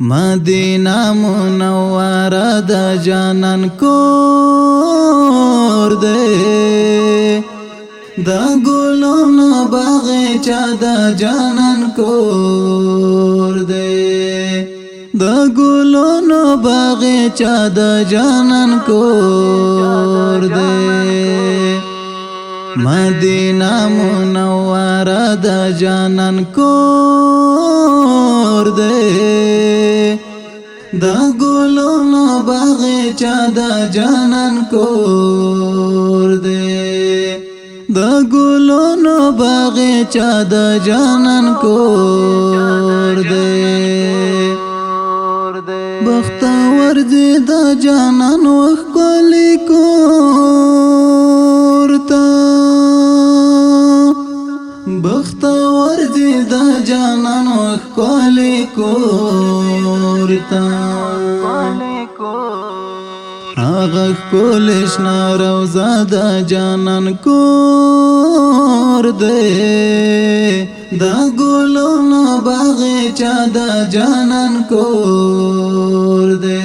مدینہ منورہ دا جانان کور دے دا گلونو باغچہ دا جانان کور دے دا گلونو باغچہ دا جانان کور دے مدینہ منورہ دا جانان کور دے دا گلونو باغچہ دا جانان کور دے دا گلونو باغچہ دا جانان کور دے بختور دی دا جانان وخکلی کور تا بختور دی دا جانان وخکلی کور تا آغا کولشنا روزا دا جانان کور دے دا گلونو باغچہ دا جانان کور دے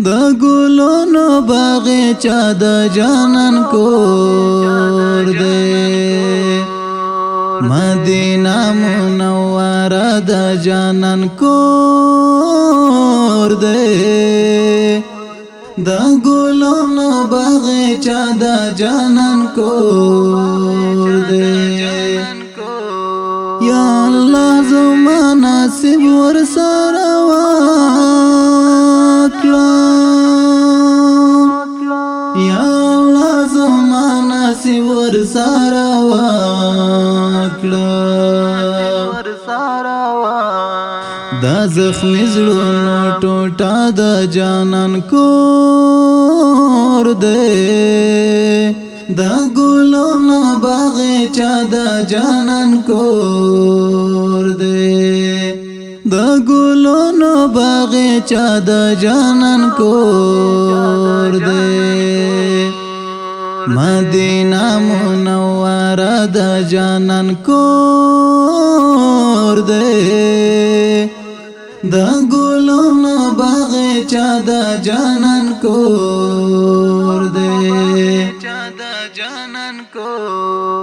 دا گلونو باغچہ دا جانان کور دے مدینہ منورہ دا جانان کور دے دا گلونو باغچہ دا جانان کور دے یا اللہ زما نصیب ورسره واکړه یا اللہ زما نصیب ورسره واکړه دا زخمی زړونو ټوټه دا جانان کور دے دا گلونو باغچہ دا جانان کور دے دا گلونو باغچہ دا جانان کور دے مدینہ منورہ دا جانان کور دے دا گلونو باغچہ دا جانان کور دے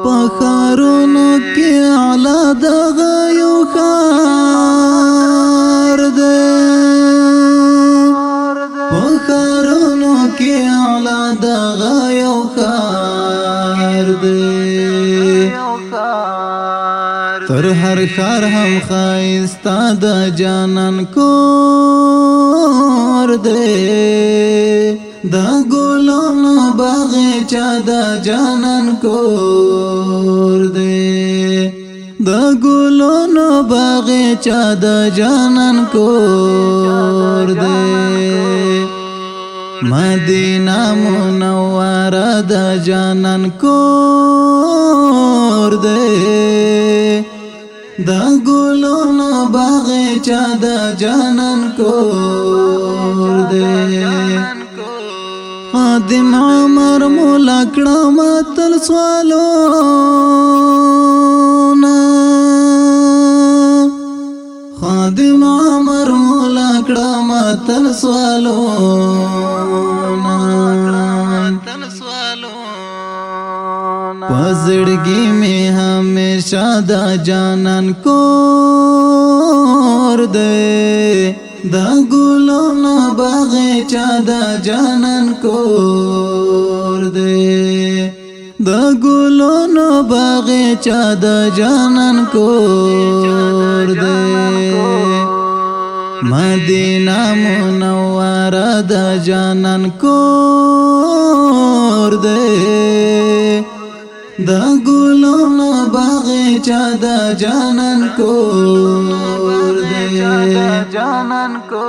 پخارونو کی اعلی دغه یو خار دے پخارونو کی اعلی دغه یو خار دے تر هر خار هم خایستا دا جانان کور دے دا گلونو باغچہ دا جانان کور دے دا گلونو باغچہ دا جانان کور دے مدینہ منورہ دا جانان کور دے دا گلونو باغچہ دا جانان کور دے خادم عمر مولا کړه متل سوالونا خادم عمر مولا کړه متل سوالونا پزړګي می همیشه دا جانان کور دے دا گلونو باغچہ دا جانان کور دے دا گلونو باغچہ دا جانان کور دے مدینہ منورہ دا جانان کور دے دا گلونو باغچہ دا جانان کور دے جانان کو